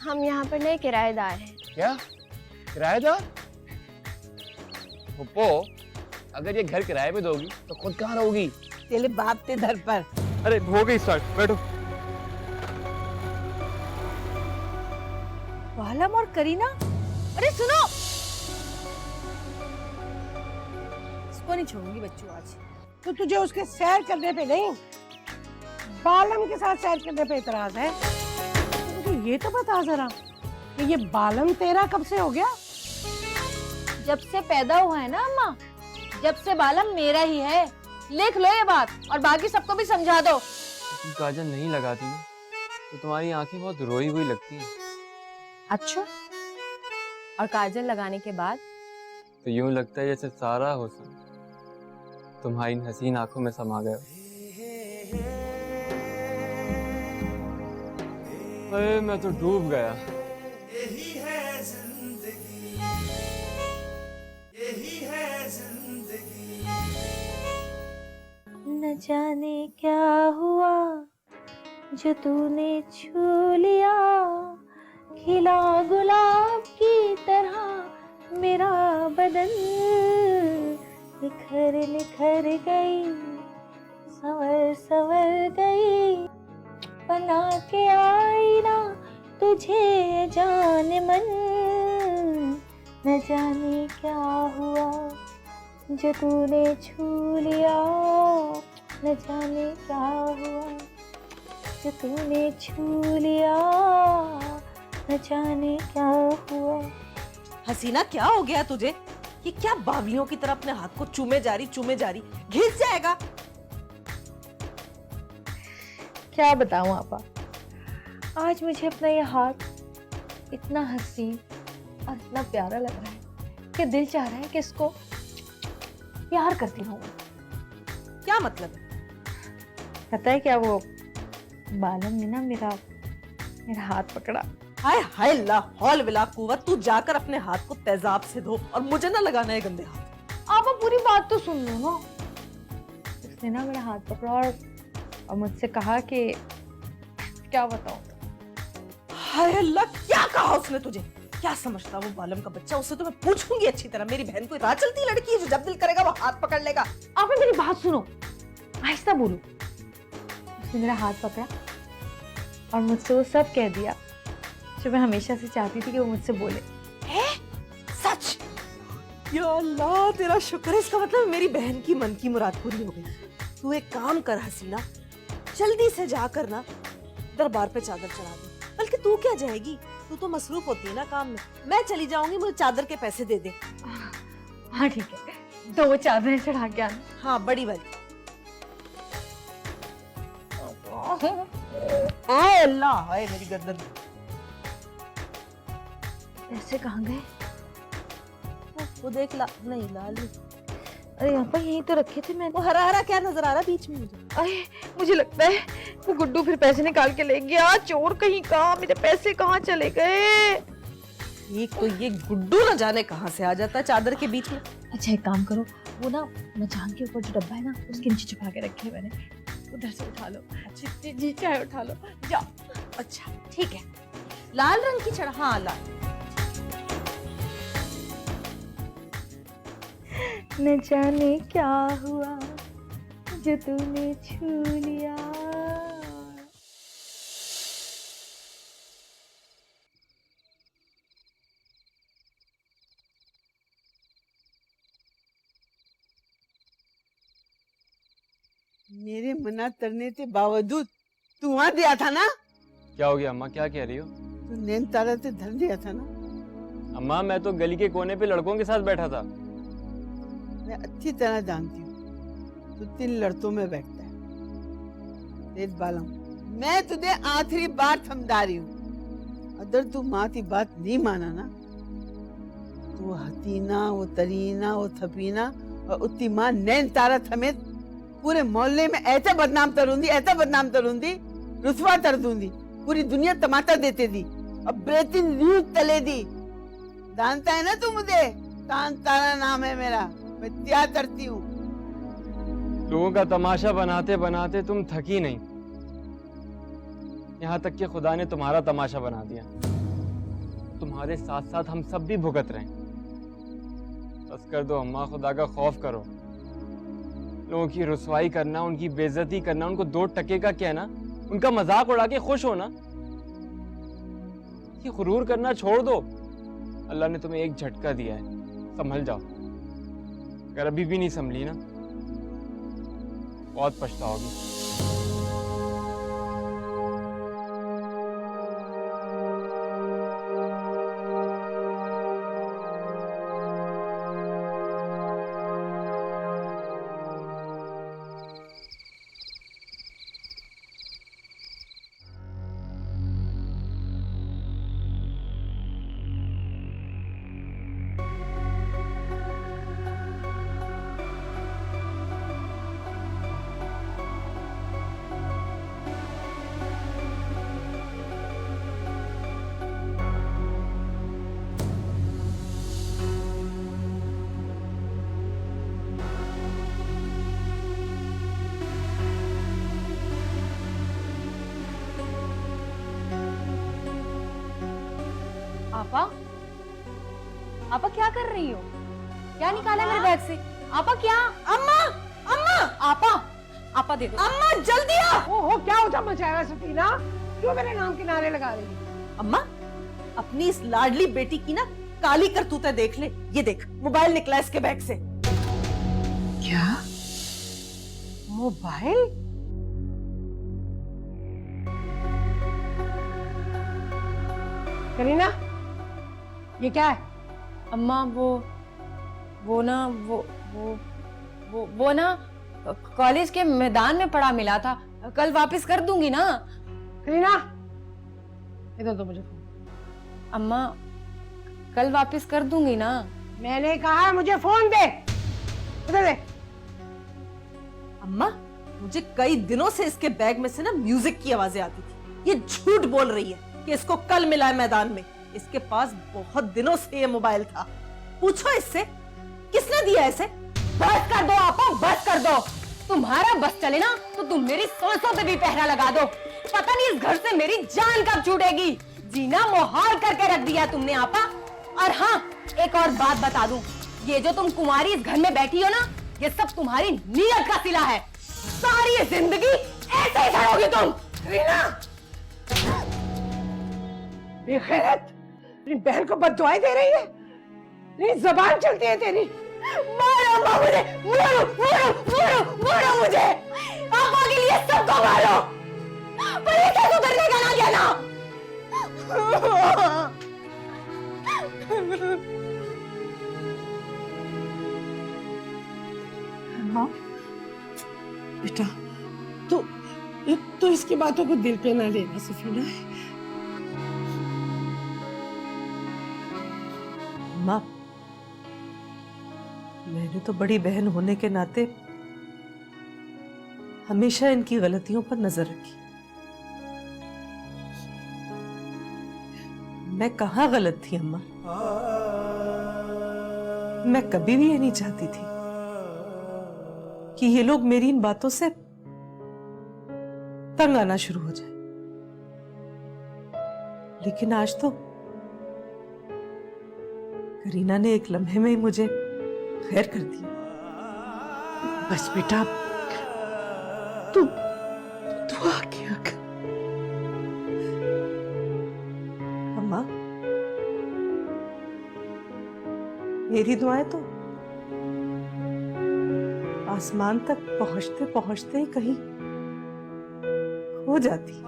हम यहाँ पर नए किराएदार हैं। क्या किराएदार? पप्पो, अगर ये घर किराए पे दोगी तो खुद कहाँ रहोगी? तेरे बाप के घर पर। अरे हो गई स्टार्ट, बैठो। बालम और करीना, अरे सुनो, इसको नहीं छोड़ूंगी बच्चों आज। तो तुझे उसके सैर करने पे नहीं, बालम के साथ सैर करने पे इतराज है? तो ये तो बता जरा कि ये बालम तेरा कब से हो गया? जब से पैदा हुआ है ना अम्मा, जब से बालम मेरा ही है। लिख लो ये बात और बाकी सबको भी समझा दो। तुम काजल नहीं लगाती ना तो तुम्हारी आंखें बहुत रोई हुई लगती हैं। अच्छा, और काजल लगाने के बाद? तो यूं लगता है जैसे सारा हुस्न तुम्हारी इन हसीन आंखों में समा गया। अरे मैं तो डूब गया। यही है जिंदगी, यही है जिंदगी। न जाने क्या हुआ जो तूने छू लिया, खिला गुलाब की तरह मेरा बदन, निखर निखर गई, संवर संवर गई, बना के आई ना तुझे जान मन। न जाने क्या हुआ जो तूने छू लिया, न जाने क्या हुआ जो तूने छू लिया, न जाने क्या हुआ। हसीना, क्या हो गया तुझे? ये क्या बावलियों की तरह अपने हाथ को चूमे जा रही, घिस जाएगा। क्या बताऊं आपा, आज मुझे अपना ये हाथ इतना हसीन और इतना प्यारा लग रहा है कि दिल चाह रहा है कि इसको प्यार करती रहूं। क्या मतलब है? पता है क्या, वो बालम ने ना मेरा हाथ पकड़ा। हाय हाय ला हौल विला कुव्वत, तू जाकर अपने हाथ को तेजाब से धो और मुझे ना लगाना है गंदे हाथ। आप पूरी बात तो सुन लो ना। उसने ना मेरा हाथ पकड़ा और मुझसे कहा कि क्या बताऊं। हाय अल्लाह, क्या कहा उसने तुझे? क्या समझता वो बालम का बच्चा? उससे तो मैं पूछूंगी अच्छी तरह। मेरी बहन कोई राह चलती लड़की है जो जब दिल करेगा वो हाथ पकड़ लेगा। आप मेरी बात सुनो, आहिस्ता बोलो। उसने मेरा हाथ पकड़ा और मुझसे वो सब कह दिया जो मैं हमेशा से चाहती थी कि वो मुझसे बोले। सच? या अल्लाह, तेरा शुक्र है। इसका मतलब मेरी बहन की मन की मुराद पूरी हो गई। तू एक काम कर हसीना, जल्दी से जाकर ना दरबार पे चादर चढ़ा दे। बल्कि तू क्या जाएगी, तू तो मसरूफ होती है ना काम में। मैं चली जाऊंगी, मुझे चादर के पैसे दे दे। हाँ ठीक है, तो वो चादरें चढ़ा के आना। हाँ, बड़ी वाली। हाय अल्लाह, हाय मेरी गर्दन। पैसे कहाँ गए? वो देख ला, नहीं लाली। अरे यहाँ पर यहीं तो रखे थे मैंने। वो हरा हरा क्या नजर आ रहा बीच में मुझे? अरे मुझे लगता है वो गुड्डू फिर पैसे निकाल के ले गया। चोर कहीं का, मेरे पैसे कहाँ चले गए? एक तो ये गुड्डू न जाने कहाँ से आ जाता है चादर के बीच में। अच्छा एक काम करो, वो ना मचान के ऊपर जो डब्बा है ना उसके नीचे छुपा के रखे मैंने, उधर से उठा लो। अच्छा जी, चाहे उठा लो, जाओ। अच्छा ठीक है, लाल रंग की छड़ा। हाँ लाल। न जाने क्या हुआ जो तूने छू लिया। मेरे मना करने के बावजूद तू वहां दिया था ना? क्या हो गया अम्मा, क्या कह रही हो? तू नैन तारा से धर दिया था ना? अम्मा मैं तो गली के कोने पे लड़कों के साथ बैठा था। मैं अच्छी तरह जानती हूँ तू 3 लड़कों में बैठता है। तेज बालम, मैं तुझे आखिरी बार समझा रही हूँ। अगर तू माँ की बात नहीं माना ना तो वो हसीना, वो तरीना, वो थपीना और उसकी माँ नैन तारा समेत पूरे मोहल्ले में ऐसा बदनाम करूंगी, रुसवा कर दूंगी। पूरी दुनिया टमाटर देते दी और ब्रेकिंग न्यूज चले दी। जानता है ना तू मुझे? कान तारा नाम है मेरा। मैं क्या करती हूँ। लोगों का तमाशा बनाते बनाते तुम थकी नहीं। यहाँ तक कि खुदा ने तुम्हारा तमाशा बना दिया। तुम्हारे साथ साथ हम सब भी भुगत रहे हैं। बस कर दो अम्मा, खुदा का खौफ करो। लोगों की रुसवाई करना, उनकी बेइज्जती करना, उनको 2 टके का कहना, उनका मजाक उड़ा के खुश होना, ये गुरूर करना छोड़ दो। अल्लाह ने तुम्हें एक झटका दिया है, संभल जाओ। अगर अभी भी नहीं संभली ना, बहुत पछताओगी। आपा, आपा क्या कर रही हो? क्या निकाला मेरे बैग से? आपा क्या? अम्मा, अम्मा, आपा, आपा दे दो। अम्मा जल्दी आ। ओहो, क्या उठा मचाया सफीना? क्यों मेरे नाम के नारे लगा रही है? अम्मा, अपनी इस लाडली बेटी की ना काली करतूतें देख ले। ये देख, मोबाइल निकला इसके बैग से। क्या मोबाइल? करीना, ये क्या है? अम्मा वो ना वो ना कॉलेज के मैदान में पड़ा मिला था, कल वापस कर दूंगी ना। करीना, इधर दो मुझे फोन। अम्मा कल वापस कर दूंगी ना। मैंने कहा है मुझे फोन दे। इधर दे। अम्मा, मुझे कई दिनों से इसके बैग में से ना म्यूजिक की आवाजें आती थी। ये झूठ बोल रही है कि इसको कल मिला है मैदान में। इसके पास बहुत दिनों से ये मोबाइल था। पूछो इससे, किसने दिया इसे? बस कर दो आपा, बस कर दो। तुम्हारा बस चले ना तो तुम मेरी सांसों पे भी पहरा लगा दो। पता नहीं इस घर से मेरी जान कब छूटेगी। जीना मुहाल करके रख दिया तुमने आपा। और हाँ, एक और बात बता दूं, ये जो तुम कुंवारी इस घर में बैठी हो ना, ये सब तुम्हारी नीयत का सिला है। सारी जिंदगी ऐसे ही सड़ोगी तुम। करीना, बेखैरत, अपनी बहन को बददुआएं दे रही है। नहीं, जबान चलती है तेरी। मारो अम्मा मुझे, मारो मारो मारो मारो मुझे। आपा के लिए सबको मारो, पर ये क्या सुधरने का ना कहना। हाँ बेटा, तो इसकी बातों को दिल पे ना लेना सफीना। अम्मा, मैंने तो बड़ी बहन होने के नाते हमेशा इनकी गलतियों पर नजर रखी। मैं कहाँ गलत थी अम्मा? मैं कभी भी ये नहीं चाहती थी कि ये लोग मेरी इन बातों से तंग आना शुरू हो जाए। लेकिन आज तो करीना ने एक लम्हे में ही मुझे खैर कर दिया। बस बेटा, तू दुआ किया कर। अम्मा, मेरी दुआएं तो आसमान तक पहुंचते पहुंचते ही कहीं खो जाती हैं।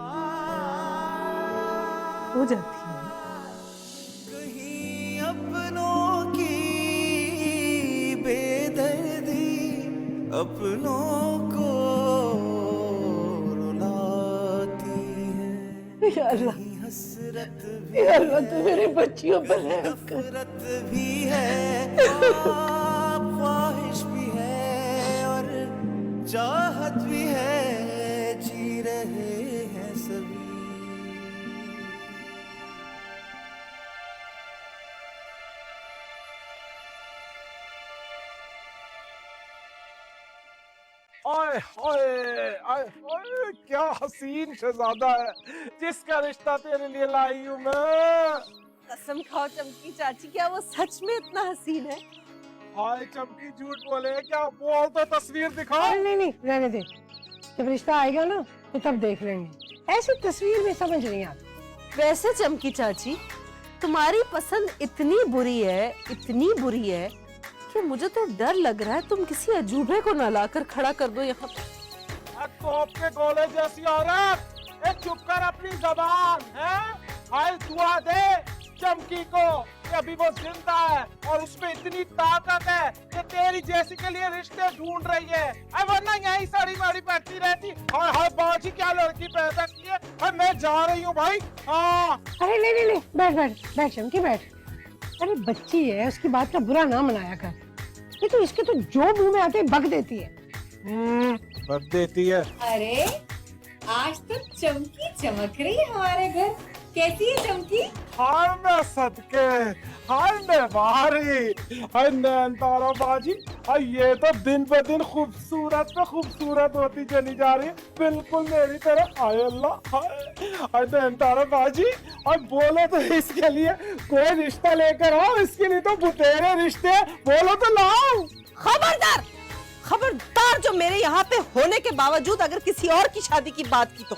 कहीं अपनों की बेदर्दी अपनों को रुलाती है। या अल्लाह, हसरत या अल्लाह, तू मेरी बच्चियों पर रहम कर। नफरत भी है, ख्वाहिश भी है और चाहत भी है, जी रहे हैं सभी। ओए ओए ओए ओए, क्या हसीन शहजादा है जिसका रिश्ता तेरे लिए लाई हूँ मैं। कसम खाओ चमकी चाची, क्या वो सच में इतना हसीन है? हाय चमकी, झूठ बोले क्या? बोल तो तस्वीर दिखा। नहीं नहीं रहने दे, जब रिश्ता आएगा ना तो तब देख लेंगे। ऐसी तस्वीर में समझ नहीं आती। वैसे चमकी चाची, तुम्हारी पसंद इतनी बुरी है कि मुझे तो डर लग रहा है तुम किसी अजूबे को न लाकर खड़ा कर दो यहाँ पे। तोप के गोले जैसी औरत, चुप कर अपनी जबान है। हाय दुआ दे चमकी को कि अभी वो जिंदा है और उसमें इतनी ताकत है कि तेरी जैसी के लिए रिश्ते ढूंढ रही है। वरना यही साड़ी वाड़ी पहनती रहती। हाय हाय बाजी, क्या लड़की पैदा की है। हाय मैं जा रही हूँ भाई। हाँ अरे नहीं नहीं बैठ बैठ बैठ चमकी बैठ। अरे बच्ची है, उसकी बात का बुरा ना मनाया कर। ये तो इसके तो जो मुंह में आते बक देती है। बक देती है। अरे आज तो चमकी चमक रही है हमारे घर। कैसी है चमकी? हाय मैं सदके, हाय मैं बाहरी, हाय नैन तारा बाजी। हाय ये तो दिन ब दिन खूबसूरत पे खूबसूरत होती चली जा रही है, बिल्कुल मेरी तरह। हाय अल्लाह, हाय नैन तारा बाजी। और बोलो तो इसके लिए कोई रिश्ता लेकर आओ, इसके लिए तो बुतेरे रिश्ते बोलो तो लाओ। खबरदार, खबरदार जो मेरे यहाँ पे होने के बावजूद अगर किसी और की शादी की बात की तो,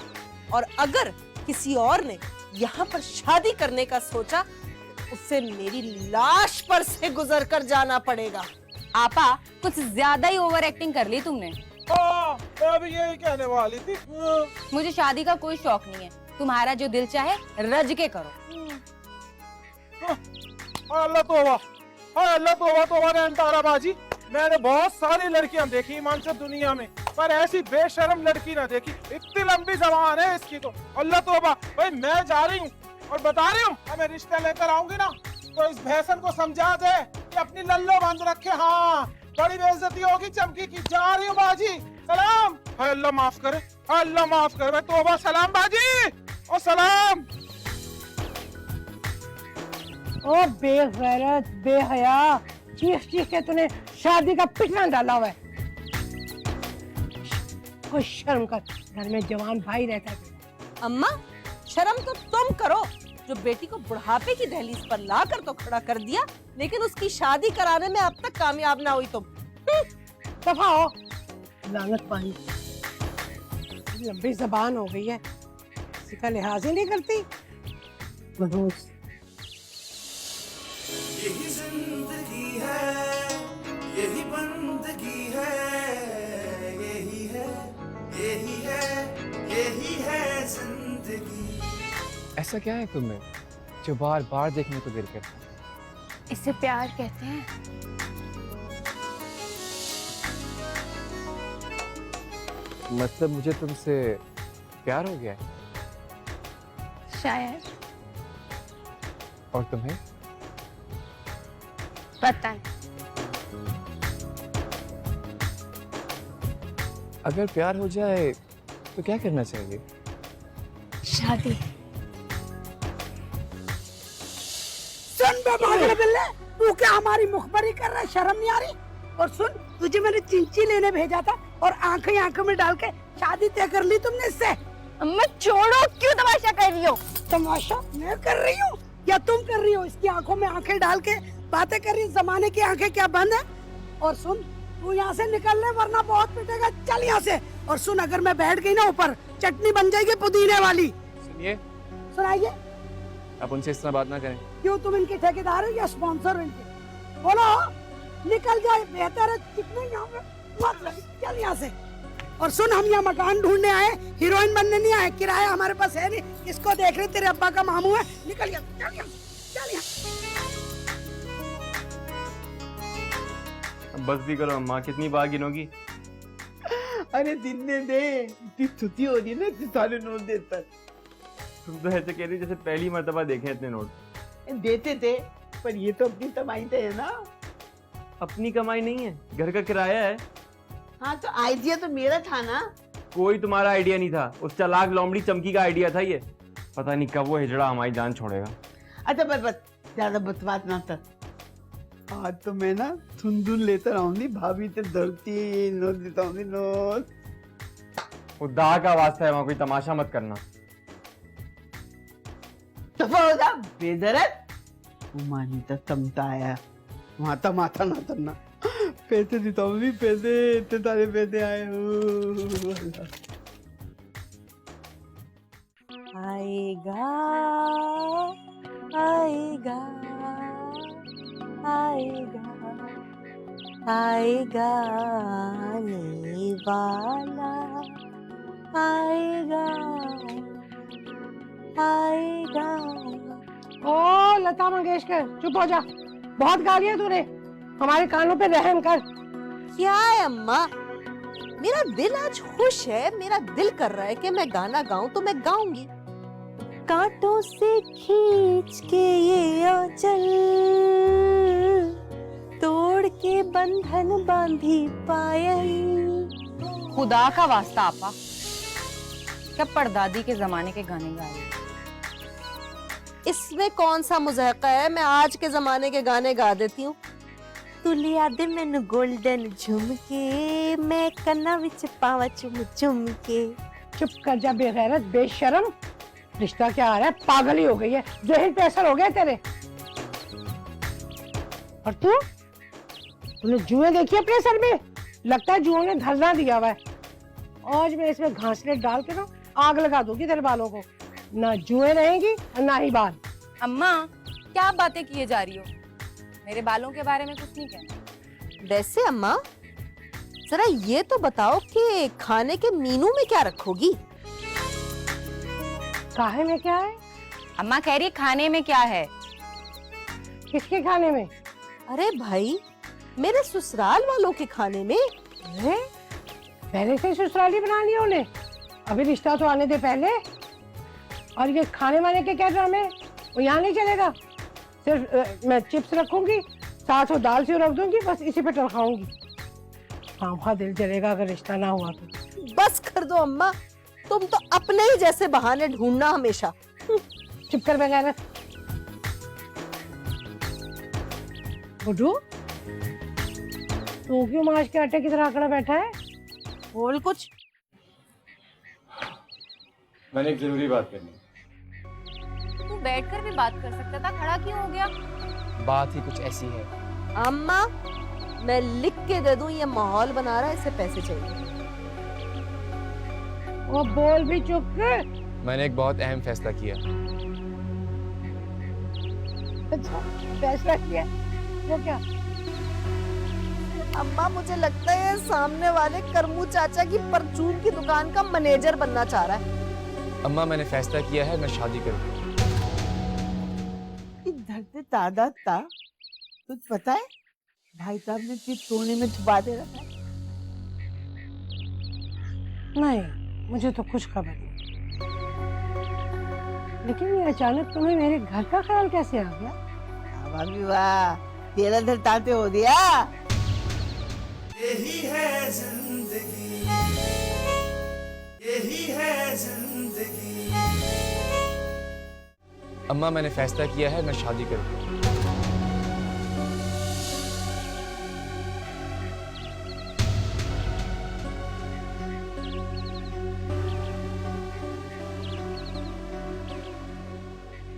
और अगर किसी और ने यहाँ पर शादी करने का सोचा, उससे मेरी लाश पर से गुजर कर जाना पड़ेगा। आपा कुछ ज्यादा ही ओवर एक्टिंग कर ली तुमने। मैं भी यही कहने वाली थी। मुझे शादी का कोई शौक नहीं है, तुम्हारा जो दिल चाहे रज के करो। अल्लाह तौबा, अल्लाह तौबा तौबा नैन तारा बाजी। मैंने बहुत सारी लड़कियां देखी ईमान दुनिया में, पर ऐसी बेशर्म लड़की ना देखी। इतनी लंबी जबान है इसकी तो। अल्लाह तौबा। भाई मैं जा रही हूँ और बता रही हूँ, मैं रिश्ता लेकर आऊंगी ना तो इस भैंसन को समझा दे कि अपनी लल्लो बंद रखे। हाँ बड़ी बेइज्जती होगी चमकी की। जा रही हूँ बाजी, सलाम। हाय अल्लाह माफ करे, अल्लाह माफ करे। तौबा, सलाम बाजी, ओ सलाम। ओ बेगैरत बेहया, चीख चीख के तूने शादी का पिटना डाला हुआ है। कोई शर्म कर, घर में जवान भाई रहता है। अम्मा शर्म तो तुम करो, जो बेटी को बुढ़ापे की दहलीज पर लाकर तो खड़ा कर दिया, लेकिन उसकी शादी कराने में अब तक कामयाब ना हुई तुम। दफा हो, लानत पानी। लंबी जबान हो गई है, किसी का लिहाज ही नहीं करती। मनहूस। यही जिंदगी है, यही बंदगी है, यही है, यही है, यही है जिंदगी। ऐसा क्या है तुम्हें जो बार बार देखने को दिल करता है? इसे प्यार कहते हैं। मतलब मुझे तुमसे प्यार हो गया है? शायद। और तुम्हें? पता नहीं। अगर प्यार हो जाए तो क्या करना चाहिए? शादी। सुन बे भागड़े बिल्ले, तू क्या हमारी मुखबरी कर रहा है? शर्म नहीं आ रही? और सुन, तुझे मैंने चिंची लेने भेजा था और आंखें आंखों में डाल के शादी तय कर ली तुमने इससे। अम्मा छोड़ो, क्यों तमाशा कर रही हो? तमाशा मैं कर रही हूँ या तुम कर रही हो? इसकी आंखों में आंखें डाल के बातें कर रही। जमाने की आंखें क्या बंद है? और सुन, तू यहाँ से निकल ले वरना बहुत पिटेगा। चल यहाँ से। और सुन, अगर मैं बैठ गई ना ऊपर, चटनी बन जाएगी पुदीने वाली। सुनिए, सुनाइए। आप उनसे इस तरह बात ना करें। क्यों, तुम इनके ठेकेदार हो या स्पॉन्सर हो इनके? बोलो, निकल जाए, बेहतर है। कितने यहाँ पे मत लगी। चल यहाँ से। और सुन, हम यहाँ मकान ढूंढने आए, हीरोइन बनने नहीं आए। किराया हमारे पास है नहीं। किसको देख रहे? तेरे अब्बा का मामू है। निकल यहाँ, चल यहाँ, चल यहाँ। बस भी करो अम्मा, कितनी बार गिनोगी? अरे दिन में दे, इतनी छुट्टी हो रही है ना, इतने सारे नोट देता है। तुम तो ऐसे कह रही जैसे पहली मर्तबा देखे इतने नोट। देते थे, पर ये तो अपनी कमाई थे ना। अपनी कमाई नहीं है, घर का किराया है। हाँ तो आइडिया तो मेरा था ना। कोई तुम्हारा आइडिया नहीं था, उस चालाक लोमड़ी चमकी का आइडिया था ये। पता नहीं कब वो हिजड़ा हमारी जान छोड़ेगा। अच्छा बस बस, ज्यादा बकवास ना कर। आज तो मैं ना धुन लेता रहूंगी, भाभी से डरती नोट देता हूँ नोट। खुदा का वास्ता है, वहां कोई तमाशा मत करना। दफा हो जा बेदरद। मानी तो तमता आया, माता माथा ना तरना। पैसे देता हूँ, पैसे इतने सारे पैसे आए हो। आएगा आएगा आएगा आएगा आने वाला आएगा आएगा। ओ लता मंगेशकर, चुप हो जा। बहुत गा लिया तूने, हमारे कानों पे रहम कर। क्या है अम्मा, मेरा दिल आज खुश है, मेरा दिल कर रहा है कि मैं गाना गाऊं तो मैं गाऊंगी। कांटों से खींच के ये आंचल, तोड़ के बंधन बांधी पायल। खुदा का वास्ता आपा, क्या परदादी के जमाने के गाने गा रही हो? इसमें कौन सा मुज़ाहका है, मैं आज के जमाने के गाने गा देती हूँ। तू लिया दे मैनू गोल्डन झुमके, मैं कन्ना विच पावा चुम चुम के। चुप कर जा बेगैरत बेशरम। रिश्ता क्या आ रहा है, पागल ही हो गई है, जहन पे असर हो गया तेरे। और तूने जुए देखी अपने सर में? लगता है जुओं ने धरना दिया हुआ है। आज मैं इसमें घासलेट डाल के ना आग लगा दूंगी तेरे बालों को। ना जुए रहेंगी और ना ही बाल। अम्मा क्या बातें किए जा रही हो, मेरे बालों के बारे में कुछ नहीं कहना। वैसे अम्मा जरा ये तो बताओ कि खाने के मेनू में क्या रखोगी? काहे में क्या है? अम्मा कह रही है खाने में क्या है। किसके खाने में? अरे भाई मेरे ससुराल वालों के खाने में। अरे पहले से ससुराली बना लिया उन्हें, अभी रिश्ता तो आने दे पहले। और ये खाने वाने के क्या ड्रामे, वो यहाँ नहीं चलेगा। सिर्फ मैं चिप्स रखूंगी, साथ वो दाल से रख दूंगी, बस इसी पे टरखाऊंगी। हाँ दिल जलेगा अगर रिश्ता ना हुआ तो। बस कर दो अम्मा, तुम तो अपने ही जैसे बहाने ढूंढना हमेशा। चुप कर बेगैरत। गुड्डू तू क्यों माश के आटे की तरह आंकड़ा बैठा है? बोल कुछ। मैंने एक जरूरी बात करनी है। तू बैठकर भी बात कर सकता था, खड़ा क्यों हो गया? बात ही कुछ ऐसी है। अम्मा मैं लिख के दे दूं, ये माहौल बना रहा है, इससे पैसे चाहिए। वो बोल भी चुप कर। मैंने एक बहुत अहम फैसला किया। अच्छा फैसला किया, वो क्या? अम्मा मुझे लगता है सामने वाले करमू चाचा की परचून की दुकान का मैनेजर बनना चाह रहा है। अम्मा मैंने फैसला किया है, मैं शादी करूंगा। धरते दादा था, तुझ पता है भाई साहब ने तुझे सोने में छुपा दे रखा है। नहीं, मुझे तो कुछ खबर नहीं। लेकिन ये अचानक तुम्हें मेरे घर का ख्याल कैसे आ गया? भाभी वाह, तेरा धरताते हो दिया। यही है जिंदगी, यही है जिंदगी। अम्मा मैंने फैसला किया है, मैं शादी करूंगा।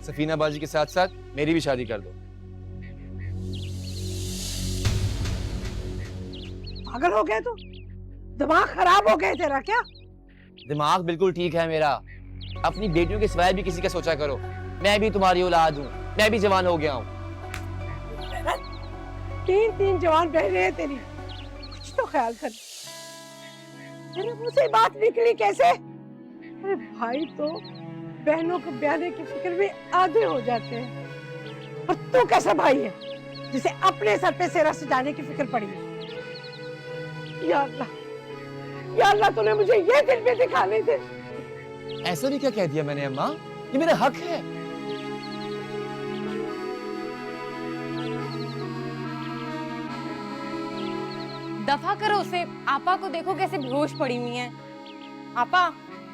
सफीना बाजी के साथ साथ मेरी भी शादी कर दो। पागल हो गया तू? दिमाग खराब हो गया तेरा क्या? दिमाग बिल्कुल ठीक है मेरा। अपनी बेटियों के सिवाय भी किसी का सोचा करो। मैं भी तुम्हारी औलाद हूँ, मैं भी जवान हो गया हूँ। तीन जवान बहनें हैं तेरी, कुछ तो ख्याल कर। तेरे मुंह से बात निकली कैसे? अरे भाई तो बहनों को ब्याने की फिक्र में आधे हो जाते हैं, और तू कैसा भाई है जिसे अपने सर पे सेरा सजाने की फिक्र पड़ी है? या अल्लाह तूने मुझे ये दिन भी दिखाने दे। ऐसा भी क्या कह दिया मैंने अम्मा? ये मेरा हक है। दफा करो उसे। आपा को देखो कैसे बेहोश पड़ी हुई हैं। आपा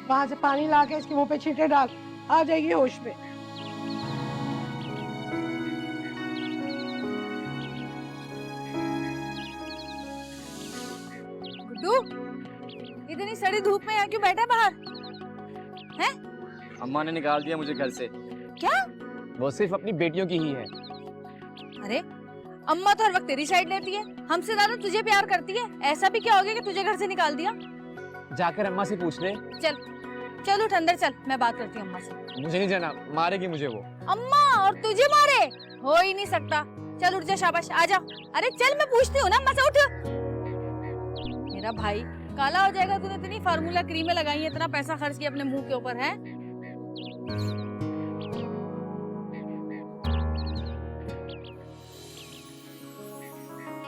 वहां से पानी ला के इसके मुंह पे छींटे डाल, आ जाएगी होश में। कड़ी धूप में यहाँ क्यों बैठा बाहर? हैं? अम्मा ने निकाल दिया मुझे घर से। क्या? वो सिर्फ अपनी बेटियों की ही है। अरे अम्मा तो हर वक्त तेरी साइड लेती है, हमसे ज्यादा तुझे प्यार करती है। ऐसा भी क्या हो गया कि तुझे घर से निकाल दिया? जाकर अम्मा से पूछ ले। चल उठ अंदर चल, मैं बात करती हूँ अम्मा से। मुझे नहीं जाना, मारेगी मुझे वो। अम्मा और तुझे मारे? हो ही नहीं सकता। चल उठ जा, शाबाश, आ जा। अरे चल, मैं पूछती हूँ ना अम्मा से, उठ। मेरा भाई काला हो जाएगा। तूने इतनी फार्मूला क्रीमें लगाई है, इतना पैसा खर्च किया अपने मुंह के ऊपर, है?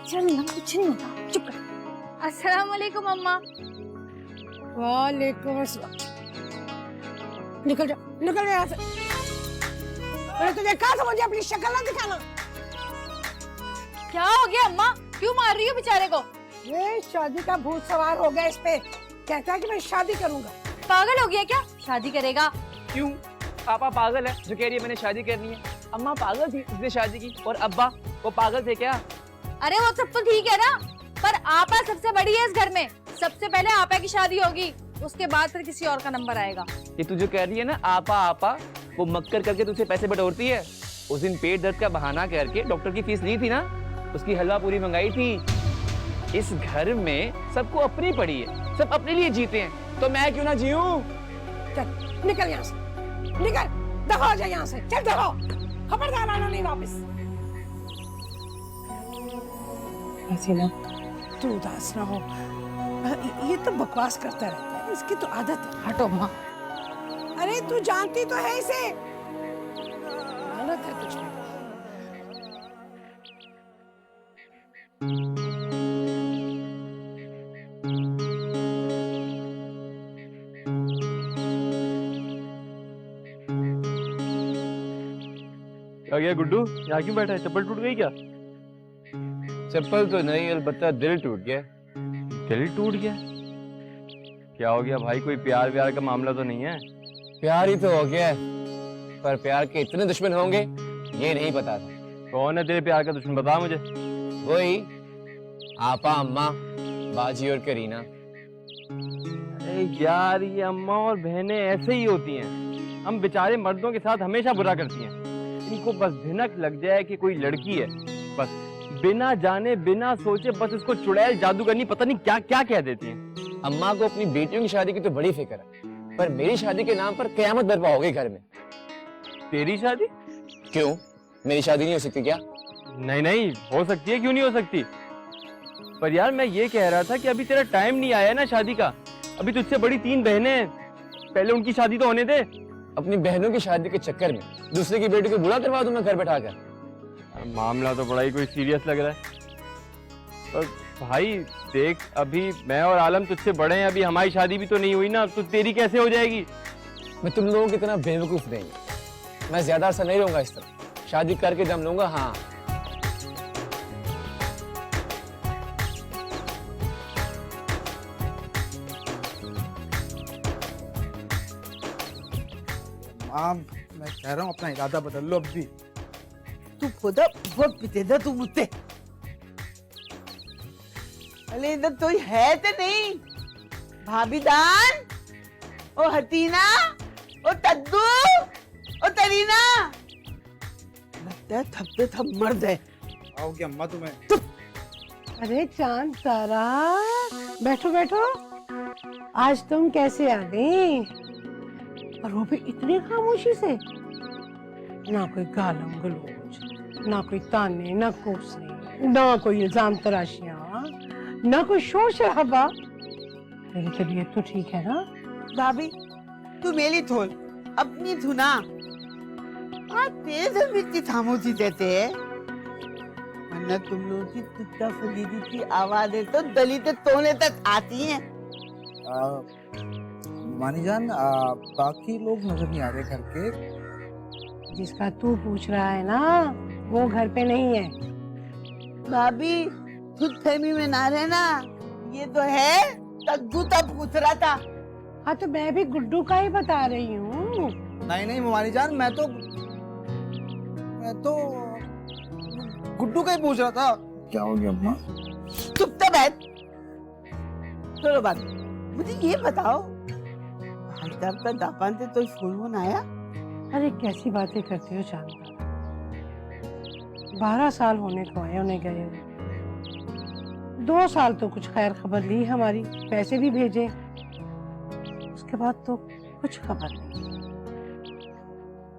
चल ना, कुछ नहीं होता, चुप कर। अस्सलाम वालेकुम अम्मा। वालेकुम अस्सलाम। निकल जा यहाँ से। मैंने तुझे कहा था मुझे अपनी शक्ल ना दिखाना। क्या हो गया अम्मा? क्यों मार रही हो बेचारे को? ये शादी का भूत सवार हो गया इस पे। कहता है कि मैं शादी करूंगा। पागल हो गया क्या? शादी करेगा? क्यों? पापा पागल है जो कह रही है मैंने शादी करनी है। अम्मा पागल थी इसने शादी की, और अब्बा वो पागल थे क्या? अरे वो सब तो ठीक है ना, पर आपा सबसे बड़ी है इस घर में। सबसे पहले आपा की शादी होगी, उसके बाद फिर किसी और का नंबर आएगा। ये तू जो कह रही है ना आपा आपा, वो मक्कर करके तुझसे पैसे बटोरती है। उस दिन पेट दर्द का बहाना करके डॉक्टर की फीस ली थी ना, उसकी हलवा पूरी मंगाई थी। इस घर में सबको अपनी पड़ी है, सब अपने लिए जीते हैं, तो मैं क्यों ना जीऊं? चल निकल यहाँ से, निकल, दफा हो जा यहाँ से, चल दफा। खबरदार आना नहीं वापस। ऐसे ना तू उदास ना हो। ये तो बकवास करता रहता है, इसकी तो आदत है। हटो माँ। अरे तू जानती तो है इसे, आदत है तुझे। क्या गया गुड्डू, यहाँ क्यों बैठा है? चप्पल टूट गई क्या? चप्पल तो नहीं, अलबत्ता दिल टूट गया। दिल टूट गया? क्या हो गया भाई? कोई प्यार व्यार का मामला तो नहीं है? प्यार ही तो हो गया है, पर प्यार के इतने दुश्मन होंगे ये नहीं पता था। कौन है तेरे प्यार का दुश्मन, बता मुझे। वही आपा, अम्मा, बाजी और करीना। अरे यार, ये अम्मा और बहनें ऐसे ही होती हैं। हम बेचारे मर्दों के साथ हमेशा बुरा करती हैं। इनको बस भिनक लग जाए कि कोई लड़की है, बस बिना जाने बिना सोचे बस इसको चुड़ैल जादूगरनी पता नहीं क्या क्या कह देती हैं। अम्मा को अपनी बेटियों की शादी की तो बड़ी फिक्र है, पर मेरी शादी के नाम पर कयामत बर्पा हो गई घर में। तेरी शादी? क्यों, मेरी शादी नहीं हो सकती क्या? नहीं नहीं, हो सकती है, क्यों नहीं हो सकती? पर यार मैं ये कह रहा था कि अभी तेरा टाइम नहीं आया ना शादी का। अभी तुझसे बड़ी 3 बहनें हैं, पहले उनकी शादी तो होने दे। अपनी बहनों की शादी के चक्कर में दूसरे की बेटी को बुरा करवा दूं मैं घर बैठाकर? मामला तो बड़ा ही कोई सीरियस लग रहा है। पर भाई देख, अभी मैं और आलम तुझसे बड़े हैं, अभी हमारी शादी भी तो नहीं हुई ना, तो तेरी कैसे हो जाएगी? मैं तुम लोगों की तरह बेवकूफ नहीं, मैं ज्यादा अरसा नहीं रहूंगा इस तरह। शादी करके दम लूंगा। हाँ, मैं कह रहा हूँ अपना इरादा बदल लो अब भी। तू खुदा बहुत पिटेदा तू मुझसे। अरे इधर तो है तो नहीं? भाभी दान, ओ हटीना, ओ तद्दू, ओ तरीना। लगता है थपते थप मर्द है। आओगे अम्मा तुम्हें? अरे चांद तारा, बैठो बैठो। आज तुम कैसे आ गई? और वो भी इतनी खामोशी से। ना कोई गालम गलोच, ना कोई ताने, ना कोसने, ना कोई इल्जाम तराशियां, ना कोई शोर शराबा। तेरी तबीयत तो ठीक है ना? भाभी तू मेरी थोल, अपनी धुना। तेज मिट्टी खामोशी देते हैं, वरना तुम लोगों की तुक्का फलीदी की आवाजें तो दलित तोने तक आती हैं। मानी जान, बाकी लोग नजर नहीं आ रहे घर के। जिसका तू पूछ रहा है ना, वो घर पे नहीं है। भाभी खुद फहमी में ना रहना, ये तो है तद्दू तब पूछ रहा था। हाँ तो मैं भी गुड्डू का ही बता रही हूँ। नहीं नहीं मानी जान, मैं तो गुड्डू का ही पूछ रहा था। क्या हो गया अम्मा? चुप तो बैठ। चलो बात, मुझे ये बताओ, भाई साहब का दापान से तो फोन वोन आया? अरे कैसी बातें करते हो शांता, 12 साल होने को आए उन्हें गए हुए। 2 साल तो कुछ खैर खबर ली हमारी, पैसे भी भेजे, उसके बाद तो कुछ खबर नहीं।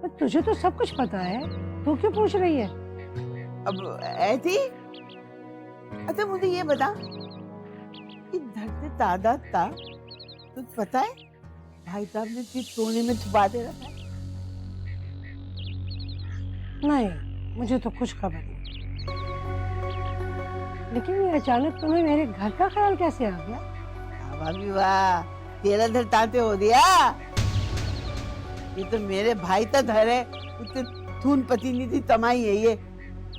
पर तुझे तो सब कुछ पता है, तू क्यों पूछ रही है? अब ऐसी, अच्छा मुझे ये बता कि घर से तादाद था, तुझे पता है भाई साहब ने चीज सोने में छुपा दे रखा है? नहीं, मुझे तो कुछ खबर नहीं। लेकिन ये अचानक तुम्हें मेरे घर का ख्याल कैसे आ गया? भाभी वाह, तेरा घर ताते हो दिया। ये तो मेरे भाई का घर है, उसके थून पतीनी थी तमाई है ये।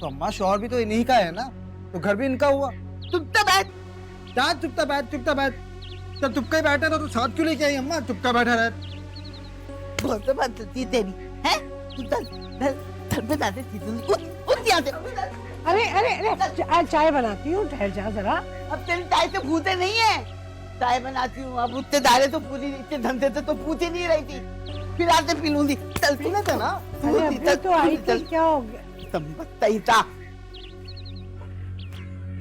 तो अम्मा शौहर भी तो इन्हीं का है ना, तो घर भी इनका हुआ। चुपता बैठ, क्या चुपता बैठ, चुपता बैठ। जब चुपका ही बैठा था तो साथ क्यों लेके आई अम्मा? चुपका बैठा रहे। बहुत बात होती है तेरी, हैं? तू घर पे जाते थी, तू उठ यहाँ से। अरे अरे अरे, चाय बनाती हूँ, ठहर जा जरा। अब तेरी चाय से भूते नहीं है, चाय बनाती हूँ। अब उठते दारे तो पूरी इतने धंधे से तो पूछ ही नहीं रही थी, फिर आते पी लूंगी। चल पीना था ना, अरे अभी तो आई थी, क्या हो गया? ही था।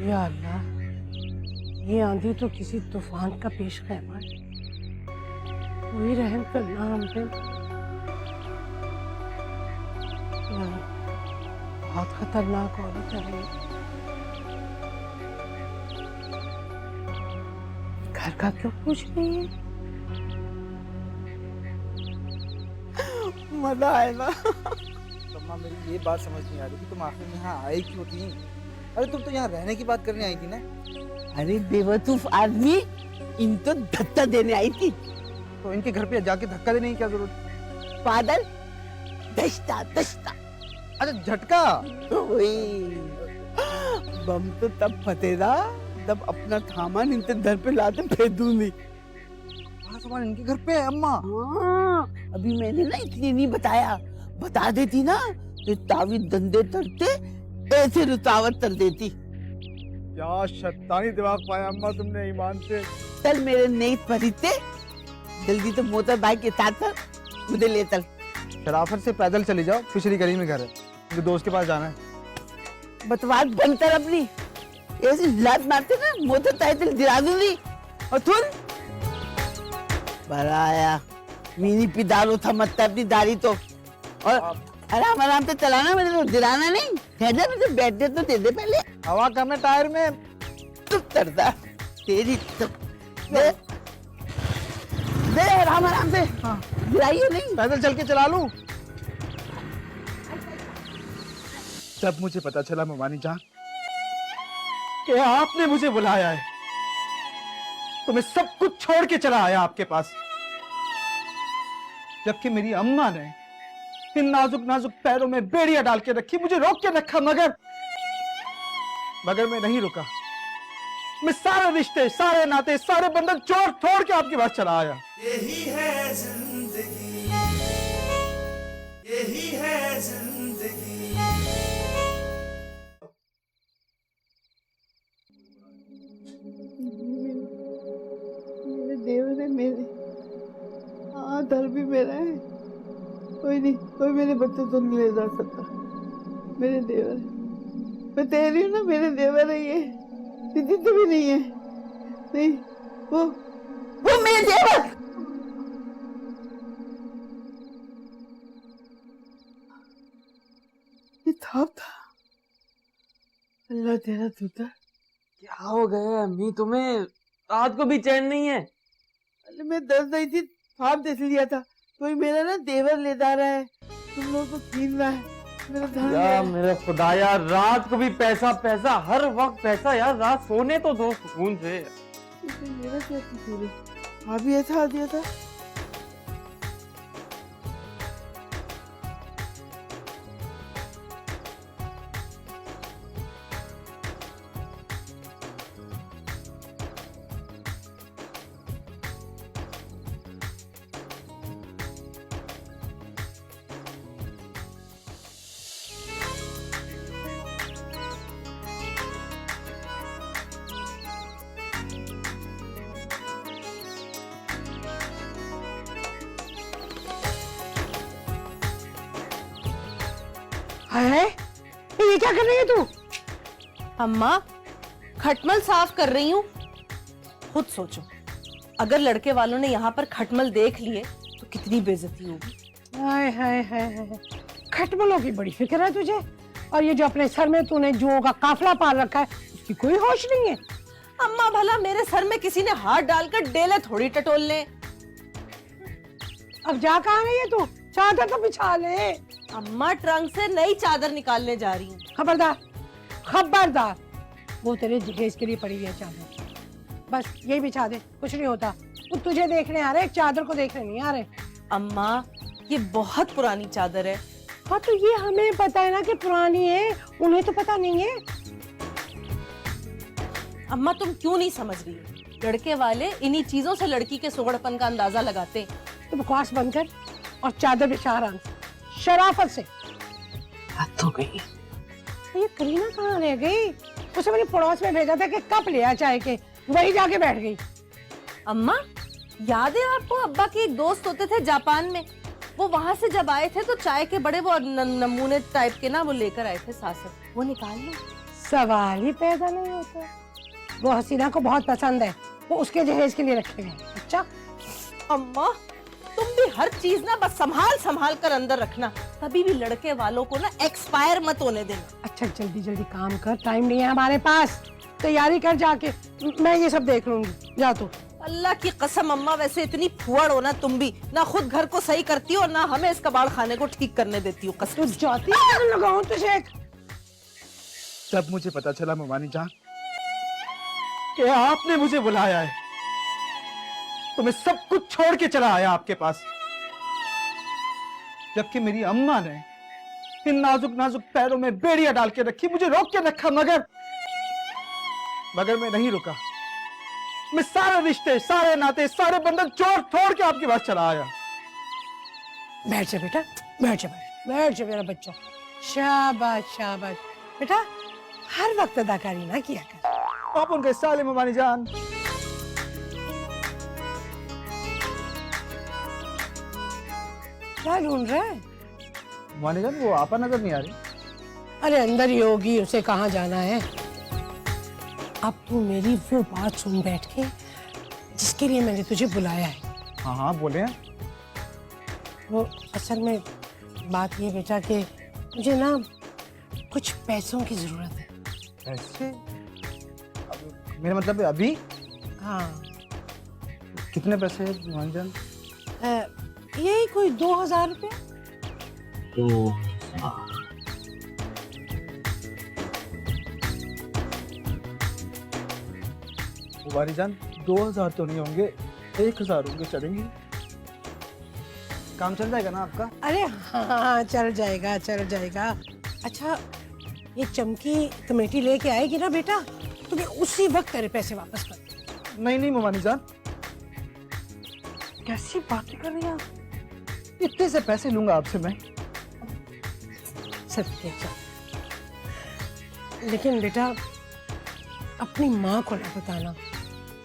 या अल्लाह, ये आंधी तो किसी तूफान का पेश खैमा है। तू ही रहम करना हम पे। बहुत खतरनाक औरत है ये। घर का क्यों पूछ रही है? मजा आएगा। अम्मा मेरी ये बात समझ नहीं आ रही कि तुम आखिर में यहाँ आई क्यों थी? अरे तुम तो यहाँ रहने की बात करने आई थी ना। अरे बेवकूफ आदमी, इन तो धक्का देने आई थी। तो इनके घर पे जाके धक्का देने की क्या जरूरत? पागल, दस्ता दस्ता। अच्छा झटका। बम तो तब फटेगा जब अपना सामान इनके घर पे लाते फेंक दूंगी। सामान इनके घर पे है अम्मा। हाँ, अभी मैंने ना इसलिए नहीं बताया, बता देती ना तो तावीज धंधे करते ऐसे रुकावट कर देती। क्या शैतानी दिमाग पाया अम्मा तुमने ईमान से। चल मेरे नई परिते, जल्दी तो मोटर बाइक के साथ चल, मुझे ले चल। शराफत से पैदल चली जाओ, पिछली गली में घर है, मुझे दोस्त के पास जाना है। बतवाद बंद कर अपनी, ऐसी लात मारते ना मोटर टाइटल गिरा दूंगी। और तुम बड़ा आया मिनी पिदारो था मत अपनी दाढ़ी तो, और आराम आराम से चलाना, मैंने तो गिराना नहीं। ठहर, मुझे बैठने तो दे दे पहले। हवा कम है टायर में। चुप करता तेरी तो दे, दे आराम आराम से। हाँ, गिराइए नहीं। पैदल चल के चला लूं। जब मुझे पता चला ममानी जान कि आपने मुझे बुलाया है, तो मैं सब कुछ छोड़ के चला आया आपके पास। जबकि मेरी अम्मा ने इन नाजुक नाजुक पैरों में बेड़ियां डाल के रखी, मुझे रोक के रखा, मगर मैं नहीं रुका। मैं सारे रिश्ते, सारे नाते, सारे बंधन छोड़ छोड़ के आपके पास चला आया। यही है जिंदगी, यही है जिंदगी। मेरे देवर है, मेरे हाँ दर भी मेरा है। कोई नहीं, कोई मेरे बच्चे तो नहीं ले जा सकता। मेरे देवर है, मैं तेरी हूँ ना, मेरे देवर है ये, दीदी तो भी नहीं है। नहीं, वो मेरे देवर। ये था अल्लाह तेरा दूता। क्या हो गया अम्मी तुम्हें? रात को भी चैन नहीं है? अरे मैं दस रही थी, ख्वाब देख लिया था, कोई मेरा ना देवर ले जा रहा है, तुम लोग को छीन रहा है मेरा धन। यार मेरा खुदा यार, रात को भी पैसा पैसा, हर वक्त पैसा यार। रात सोने तो दो सुकून से। मेरा क्या कसूर है? भाभी ऐसा आ दिया था। है ये क्या कर रही है तू? अम्मा खटमल साफ कर रही हूँ। खुद सोचो, अगर लड़के वालों ने यहाँ पर खटमल देख लिए तो कितनी बेइज्जती होगी। हाय हाय हाय हाय, खटमलों की बड़ी फिक्र है तुझे, और ये जो अपने सर में तूने जुओं का काफिला पाल रखा है उसकी कोई होश नहीं है। अम्मा भला मेरे सर में किसी ने हाथ डालकर डेले थोड़ी टटोल ले। अब जा कहाँ गई है तू? चादर तो बिछा ले। अम्मा ट्रंक से नई चादर निकालने जा रही हूँ। खबरदार खबरदार, वो तेरे दहेज के लिए पड़ी हुई है चादर, बस यही बिछा दे, कुछ नहीं होता। वो तुझे देखने आ रहे, चादर को देखने नहीं आ रहे। अम्मा ये बहुत पुरानी चादर है। हाँ तो ये हमें पता है ना कि पुरानी है, उन्हें तो पता नहीं है। अम्मा तुम क्यों नहीं समझ रही? लड़के वाले इन्हीं चीजों से लड़की के सोगड़पन का अंदाजा लगाते हैं। तो बकवास बंद कर और चादर बिछा आराम से, शराफत से। हद हो गई। ये करीना कहाँ रह गई? उसे मेरी पड़ोस में भेजा था कि कप ले आ चाय के, वही जाके बैठ गई। अम्मा याद है आपको, अब्बा के एक दोस्त होते थे जापान में, वो वहां से जब आए थे तो चाय के बड़े वो नमूने टाइप के ना वो लेकर आए थे सासर, वो निकाल लो। सवाल ही पैदा नहीं होता। वो हसीना को बहुत पसंद है, वो उसके जहेज के लिए रखे गए। अच्छा अम्मा तुम भी हर चीज ना बस संभाल संभाल कर अंदर रखना, कभी भी लड़के वालों को ना एक्सपायर मत होने देना। अच्छा जल्दी जल्दी काम कर, टाइम नहीं है हमारे पास, तैयारी कर जाके, मैं ये सब देख लूंगी, जा तू। अल्लाह की कसम अम्मा, वैसे इतनी फुअड़ हो ना तुम भी, ना खुद घर को सही करती हो ना हमें इस कबाड़ खाने को ठीक करने देती हो। कसम तू जाती है लगाऊं तुझे। जब मुझे पता चला ममानी जान कि आपने मुझे बुलाया है तो मैं सब कुछ छोड़ के चला आया आपके पास, जबकि मेरी अम्मा ने इन नाजुक नाजुक पैरों में बेड़ियां डाल के रखी, मुझे रोक के रखा, मगर मैं नहीं रुका। मैं सारे रिश्ते, सारे नाते, सारे बंधन छोड़ छोड़ के आपके पास चला आया। बैठ जा बेटा, बैठ जा, बैठ जा मेरा बच्चा। शाबाश शाबाश बेटा, हर वक्त अदाकारी ना किया कर। आप उनके साले ममानी जान। क्या ढूंढ रहा है? ममानी जान वो आपा नजर नहीं आ रही। अरे अंदर ही होगी, उसे कहाँ जाना है। अब तू मेरी वो बात सुन बैठ के जिसके लिए मैंने तुझे बुलाया है। हाँ हाँ बोले हैं। वो असल में बात ये बेटा कि मुझे ना कुछ पैसों की जरूरत है। पैसे? मेरा मतलब है अभी? हाँ। कितने पैसे हैं ममानी जान? यही कोई 2000 रुपये। ममानी जान 2000 तो नहीं होंगे, 1000 होंगे, चलेंगे? काम चल जाएगा ना आपका? अरे हाँ चल जाएगा चल जाएगा। अच्छा ये चमकी कमेटी लेके आएगी ना बेटा, तो मैं उसी वक्त तेरे पैसे वापस कर दूँ। नहीं नहीं ममानी जान, कैसी बातें कर रही हैं? इतने से पैसे लूंगा आपसे मैं? सब ठीक है, लेकिन बेटा अपनी माँ को ना बताना,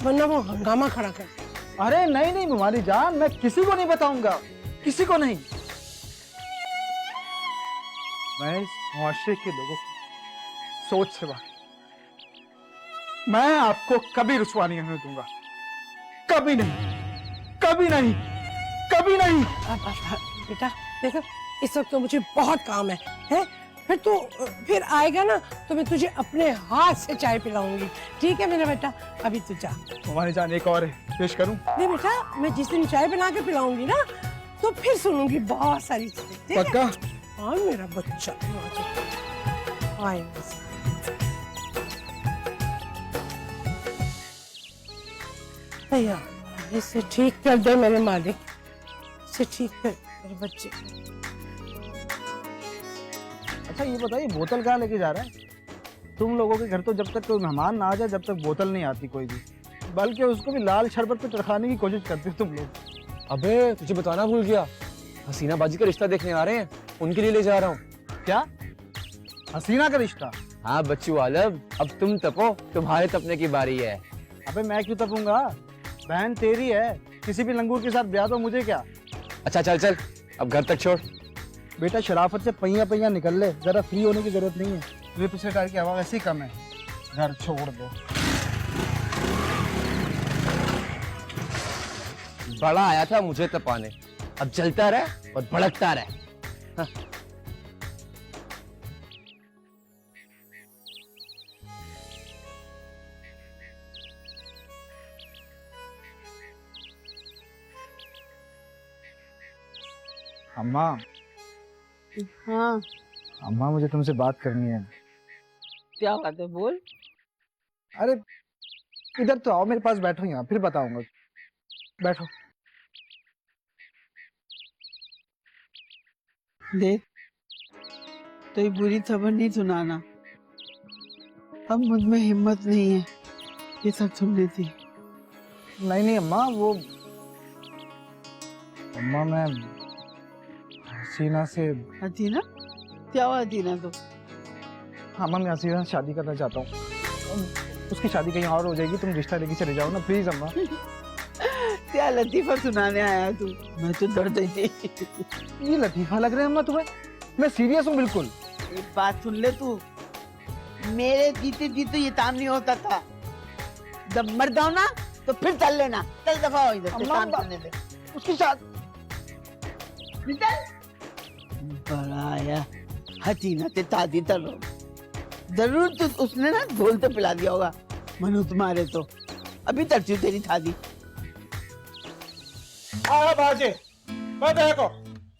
वरना वो हंगामा खड़ा कर। अरे नहीं नहीं ममानी जान, मैं किसी को नहीं बताऊंगा, किसी को नहीं। मैं इस मुआशरे के लोगों की सोच से बात, मैं आपको कभी रुसवा नहीं होने दूंगा, कभी नहीं, कभी नहीं, कभी नहीं। बेटा देखो इस वक्त तो मुझे बहुत काम है, हैं? फिर आएगा ना तो मैं तुझे अपने हाथ से चाय पिलाऊंगी, ठीक है मेरा बेटा? अभी तू जा। ममानी जान एक और है, पेश करूं? नहीं बेटा, मैं जिस दिन चाय बना के पिलाऊंगी ना तो फिर सुनूंगी बहुत सारी चीजें, ठीक है? पक्का? हाँ मेरा बच्चा। आए भैया, इसे ठीक कर दे मेरे मालिक, इसे ठीक कर मेरे बच्चे। अच्छा ये बताइए बोतल कहाँ लेके जा रहा है? तुम लोगों के घर तो जब तक कोई मेहमान ना आ जाए जब तक बोतल नहीं आती कोई भी, बल्कि उसको भी लाल शरबत पे चढ़ाने की कोशिश करते हो तुम लोग। अबे तुझे बताना भूल गया, हसीना बाजी का रिश्ता देखने आ रहे हैं, उनके लिए ले जा रहा हूँ। क्या? हसीना का रिश्ता? हाँ बच्चू आलम, अब तुम तपो, तुम्हारे तपने की बारी है। अबे मैं क्यों तपूंगा? बहन तेरी है, किसी भी लंगूर के साथ ब्याह दो, मुझे क्या? अच्छा चल चल, अब घर तक छोड़। बेटा शराफत से पहिया पहिया निकल ले, जरा फ्री होने की जरूरत नहीं है। तुझे पिछले टायर की हवा वैसे ही कम है, घर छोड़ दो। बड़ा आया था मुझे तपाने, अब जलता रहे और भड़कता रहे। हाँ। अम्मा, हाँ अम्मा मुझे तुमसे बात करनी है। क्या बात है, बोल। अरे इधर तो आओ, मेरे पास बैठो यहाँ, फिर बताऊंगा। बैठो। देख, तो ये बुरी खबर नहीं सुनाना। अब मुझ में हिम्मत नहीं है ये सब सुनने की। नहीं नहीं अम्मा, वो अम्मा मैं हसीना से। हसीना? क्या हुआ हसीना तो? हाँ अम्मा, मैं हसीना से शादी करना चाहता हूँ। उसकी शादी कहीं और हो जाएगी, तुम रिश्ता लेके चले जाओ ना प्लीज अम्मा। क्या लतीफा सुनाने आया तू? मैं तो डर गई थी। ये लतीफा लग रहा है अम्मा तुम्हें? मैं सीरियस हूँ बिल्कुल। एक बात सुन ले तू, मेरे जीते जीते ये काम नहीं होता था। जब मर जाओ ना तो फिर चल लेना। चल दफा हो इधर से, काम करने दे। उसकी शादी बड़ा आया हसीना ते तादी तलो। जरूर तो उसने ना ढोल तो पिला दिया होगा मनु तुम्हारे तो। अभी तरती हूँ तेरी थादी। अरे बाजे, मैं देखो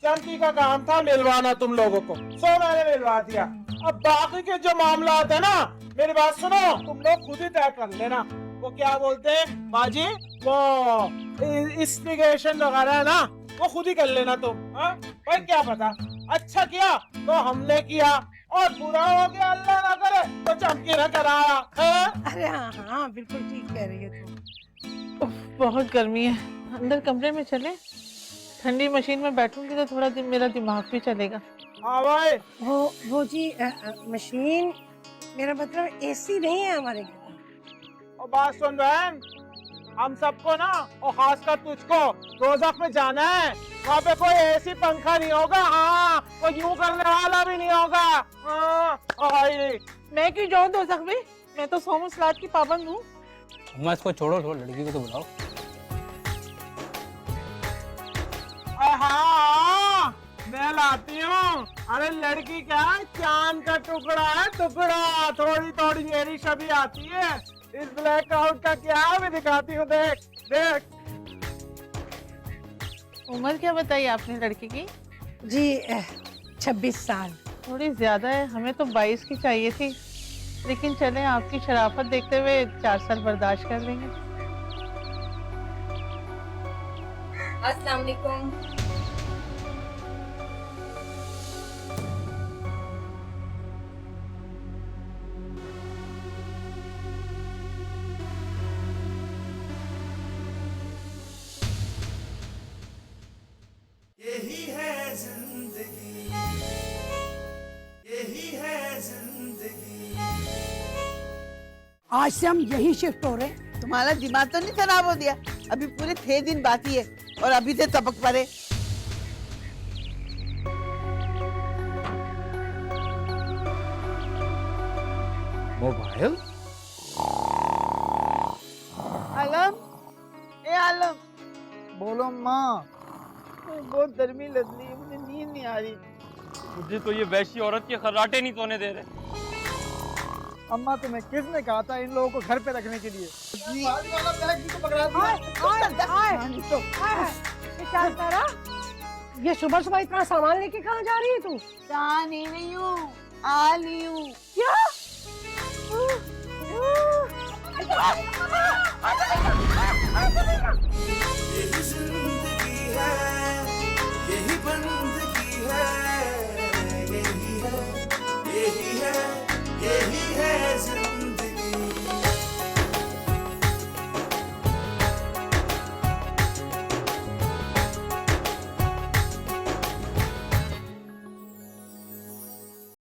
चंकी का काम था मिलवाना तुम लोगों को, सो मैंने मिलवा दिया। अब बाकी के जो मामला है ना, मेरी बात सुनो, तुम लोग खुद ही तय कर लेना। वो क्या बोलते हैं बाजी, वो इन्वेस्टिगेशन वगैरह है ना, वो खुद ही कर लेना तुम। हाँ भाई, क्या पता अच्छा किया तो हमने किया और बुरा हो गया अल्लाह ना करे तो चमकी न कराया। अरे हाँ हाँ बिल्कुल ठीक कह रही है तू। बहुत गर्मी है, अंदर कमरे में चले। ठंडी मशीन में बैठूंगी तो थोड़ा दिन मेरा दिमाग भी चलेगा। हाँ भाई, वो जी मशीन, मेरा मतलब एसी नहीं है हमारे घर। और बात सुन बहन, हम सबको ना और खासकर तुझको दोज़ख में जाना है। वहाँ पे कोई ऐसी पंखा नहीं होगा, हाँ कोई यूं करने वाला भी नहीं होगा। हाँ भाई, मैं क्यों जाऊँ दोज़ख में? मैं तो सोम सलाद की पाबंद हूँ। अम्मा इसको छोड़ो, छोड़ो लड़की को तो बुलाओ। हाँ मैं लाती हूँ। अरे लड़की क्या है, चांद का टुकड़ा है, टुकड़ा। थोड़ी थोड़ी मेरी छवि आती है, इस ब्लैक आउट का क्या भी दिखाती हूँ। देख देख। उम्र क्या बताई आपने लड़की की? जी 26 साल। थोड़ी ज्यादा है, हमें तो 22 की चाहिए थी। लेकिन चले, आपकी शराफत देखते हुए 4 साल बर्दाश्त कर लेंगे। अस्सलाम वालेकुम। यही है जिंदगी, यही है जिंदगी। आज से हम यही शिफ्ट हो रहे हैं। तुम्हारा दिमाग तो नहीं खराब हो गया? अभी पूरे 6 दिन बाकी है और अभी से टपक पड़े। मोबाइल? आलम, ए आलम, बोलो माँ। बहुत गर्मी लग रही है, मुझे नींद नहीं आ रही। मुझे तो ये वैसी औरत के खर्राटे नहीं सोने दे रहे। अम्मा तुम्हें किसने कहा था इन लोगों को घर पे रखने के लिए? वाला बैग भी तो पकड़ा दिया। ये सुबह सुबह इतना सामान लेके कहाँ जा रही है तू? जा नहीं रही हूँ, आ रही हूँ। क्या? यही जिंदगी है, यही बन